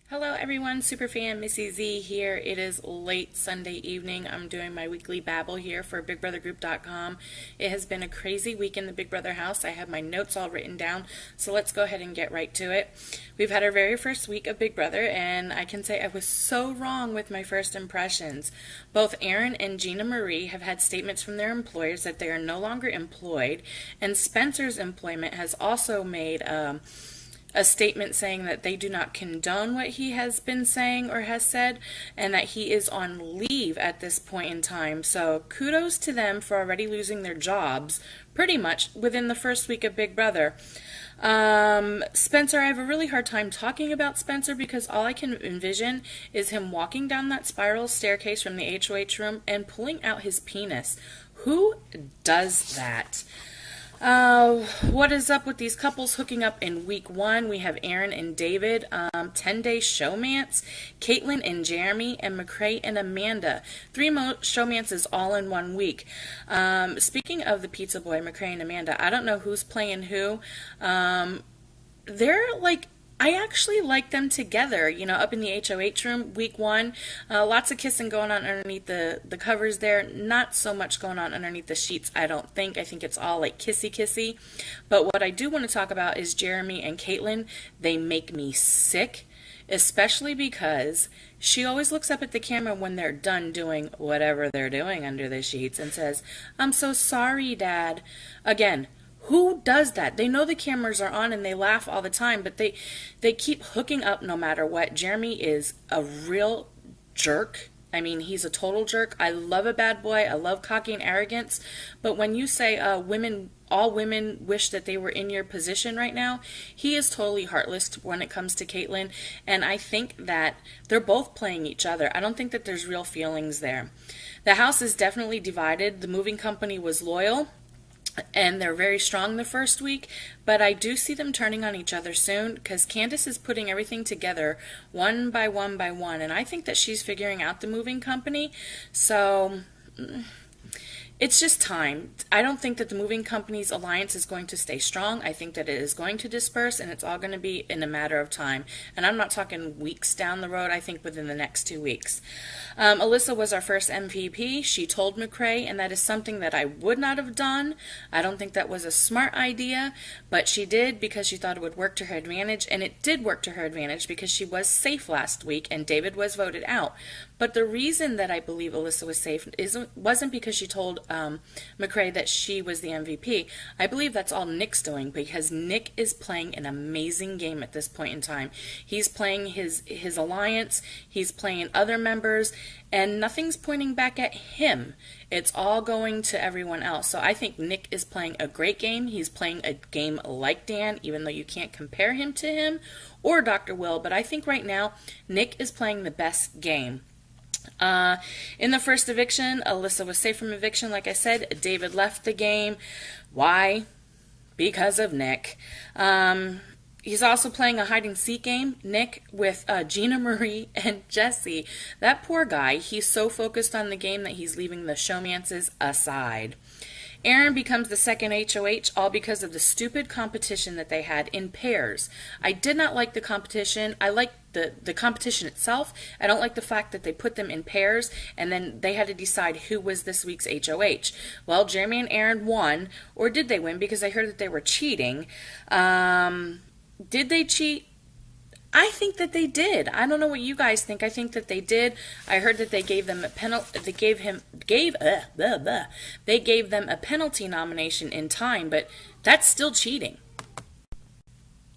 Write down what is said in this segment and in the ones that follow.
Hello everyone, Superfan MissyZ here. It is late Sunday evening. I'm doing my weekly babble here for BigBrotherGroup.com. It has been a crazy week in the Big Brother house. I have my notes all written down, so let's go ahead and get right to it. We've had our very first week of Big Brother, and I can say I was so wrong with my first impressions. Both Aaron and Gina Marie have had statements from their employers that they are no longer employed, and Spencer's employment has also made a statement saying that they do not condone what he has been saying or has said, and that he is on leave at this point in time. So kudos to them for already losing their jobs pretty much within the first week of Big Brother. Spencer, I have a really hard time talking about Spencer because all I can envision is him walking down that spiral staircase from the HOH room and pulling out his penis. Who does that? What is up with these couples hooking up in week one? We have Aaron and David, 10-day showmance, Caitlin and Jeremy, and McCrae and Amanda. Three showmances all in 1 week. Speaking of the pizza boy, McCrae and Amanda, I don't know who's playing who. They're like, I actually like them together, up in the HOH room, week one. Lots of kissing going on underneath the covers there. Not so much going on underneath the sheets, I don't think. I think it's all like kissy-kissy. But what I do want to talk about is Jeremy and Caitlin. They make me sick, especially because she always looks up at the camera when they're done doing whatever they're doing under the sheets and says, "I'm so sorry, Dad." Again, who does that? They know the cameras are on and they laugh all the time, but they keep hooking up no matter what. Jeremy is a real jerk. I mean, he's a total jerk. I love a bad boy. I love cocky and arrogance. But when you say all women wish that they were in your position right now, he is totally heartless when it comes to Caitlyn. And I think that they're both playing each other. I don't think that there's real feelings there. The house is definitely divided. The moving company was loyal, and they're very strong the first week, but I do see them turning on each other soon because Candace is putting everything together one by one by one, and I think that she's figuring out the moving company. So it's just time. I don't think that the moving company's alliance is going to stay strong. I think that it is going to disperse, and it's all going to be in a matter of time. And I'm not talking weeks down the road. I think within the next 2 weeks. Alyssa was our first MVP. She told McCrae, and that is something that I would not have done. I don't think that was a smart idea, but she did because she thought it would work to her advantage, and it did work to her advantage because she was safe last week, and David was voted out. But the reason that I believe Alyssa was safe wasn't because she told McCrae that she was the MVP. I believe that's all Nick's doing because Nick is playing an amazing game at this point in time. He's playing his alliance, he's playing other members, and nothing's pointing back at him. It's all going to everyone else. So I think Nick is playing a great game. He's playing a game like Dan, even though you can't compare him to him or Dr. Will. But I think right now, Nick is playing the best game. In the first eviction, Alyssa was safe from eviction. Like I said, David left the game. Why? Because of Nick. He's also playing a hide-and-seek game, Nick, with Gina Marie and Jesse. That poor guy, he's so focused on the game that he's leaving the showmances aside. Aaron becomes the second HOH, all because of the stupid competition that they had in pairs. I did not like the competition. I liked the competition itself. I don't like the fact that they put them in pairs and then they had to decide who was this week's HOH. Well, Jeremy and Aaron won, or did they win? Because I heard that they were cheating. Did they cheat? I think that they did. I don't know what you guys think. I think that they did. I heard that they gave them a penalty. They gave them a penalty nomination in time, but that's still cheating.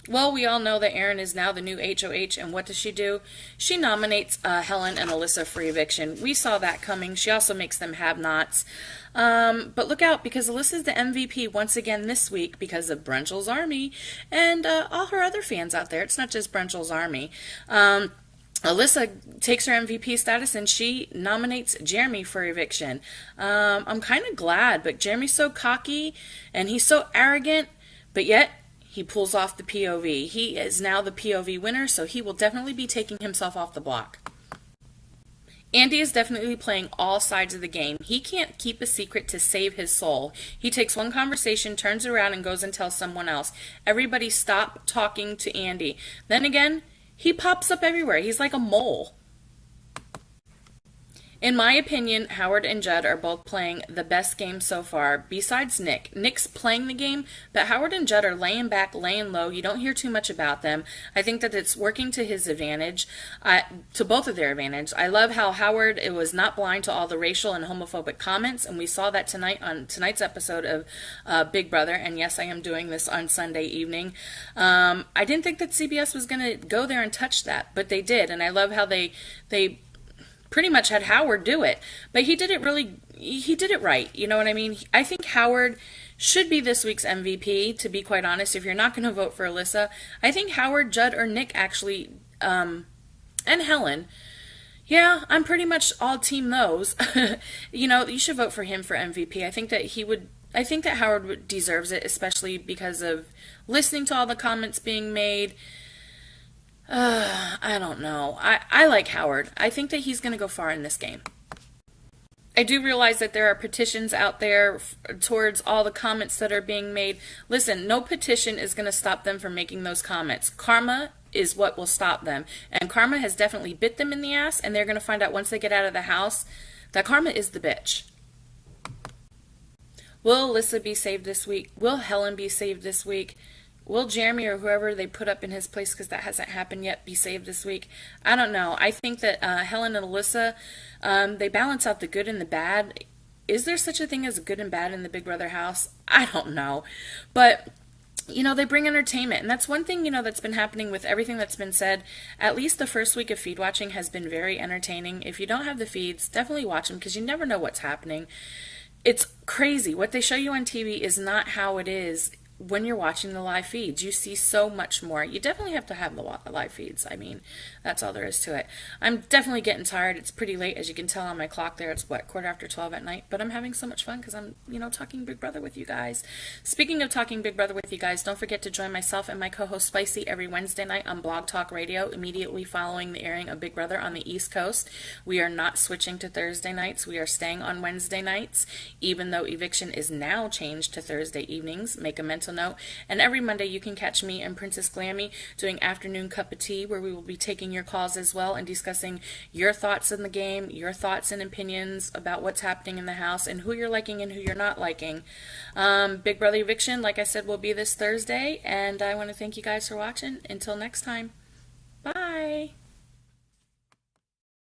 Well, we all know that Erin is now the new HOH, and what does she do? She nominates Helen and Alyssa for eviction. We saw that coming. She also makes them have-nots. But look out, because Alyssa's the MVP once again this week because of Brunchel's Army and all her other fans out there. It's not just Brunchel's Army. Alyssa takes her MVP status and she nominates Jeremy for eviction. I'm kind of glad, but Jeremy's so cocky and he's so arrogant, but yet he pulls off the POV. He is now the POV winner, so he will definitely be taking himself off the block. Andy is definitely playing all sides of the game. He can't keep a secret to save his soul. He takes one conversation, turns around, and goes and tells someone else. Everybody stop talking to Andy. Then again, He pops up everywhere. He's like a mole. In my opinion, Howard and Judd are both playing the best game so far, besides Nick. Nick's playing the game, but Howard and Judd are laying back, laying low. You don't hear too much about them. I think that it's working to his advantage, to both of their advantage. I love how Howard was not blind to all the racial and homophobic comments, and we saw that tonight on tonight's episode of Big Brother. And yes, I am doing this on Sunday evening. I didn't think that CBS was going to go there and touch that, but they did, and I love how they pretty much had Howard do it, but he did it right. You know what I mean? I think Howard should be this week's MVP, to be quite honest. If you're not going to vote for Alyssa, I think Howard, Judd, or Nick actually, and Helen. Yeah, I'm pretty much all team those. You should vote for him for MVP. I think that Howard deserves it, especially because of listening to all the comments being made. I don't know. I like Howard. I think that he's going to go far in this game. I do realize that there are petitions out there towards all the comments that are being made. Listen, no petition is going to stop them from making those comments. Karma is what will stop them. And karma has definitely bit them in the ass, and they're going to find out once they get out of the house that karma is the bitch. Will Alyssa be saved this week? Will Helen be saved this week? Will Jeremy or whoever they put up in his place, because that hasn't happened yet, be saved this week? I don't know. I think that Helen and Alyssa, they balance out the good and the bad. Is there such a thing as good and bad in the Big Brother house? I don't know. But, they bring entertainment. And that's one thing, that's been happening with everything that's been said. At least the first week of feed watching has been very entertaining. If you don't have the feeds, definitely watch them, because you never know what's happening. It's crazy. What they show you on TV is not how it is when you're watching the live feeds. You see so much more. You definitely have to have the live feeds. I mean, that's all there is to it. I'm definitely getting tired. It's pretty late, as you can tell on my clock there. It's 12:15 at night, but I'm having so much fun because I'm, talking Big Brother with you guys. Speaking of talking Big Brother with you guys, don't forget to join myself and my co-host Spicy every Wednesday night on Blog Talk Radio, immediately following the airing of Big Brother on the East Coast. We are not switching to Thursday nights. We are staying on Wednesday nights, even though Eviction is now changed to Thursday evenings. Make a mental note. And every Monday you can catch me and Princess Glammy doing Afternoon Cup of Tea, where we will be taking your calls as well and discussing your thoughts in the game, your thoughts and opinions about what's happening in the house, and who you're liking and who you're not liking. Big Brother Eviction, like I said, will be this Thursday, and I want to thank you guys for watching. Until next time.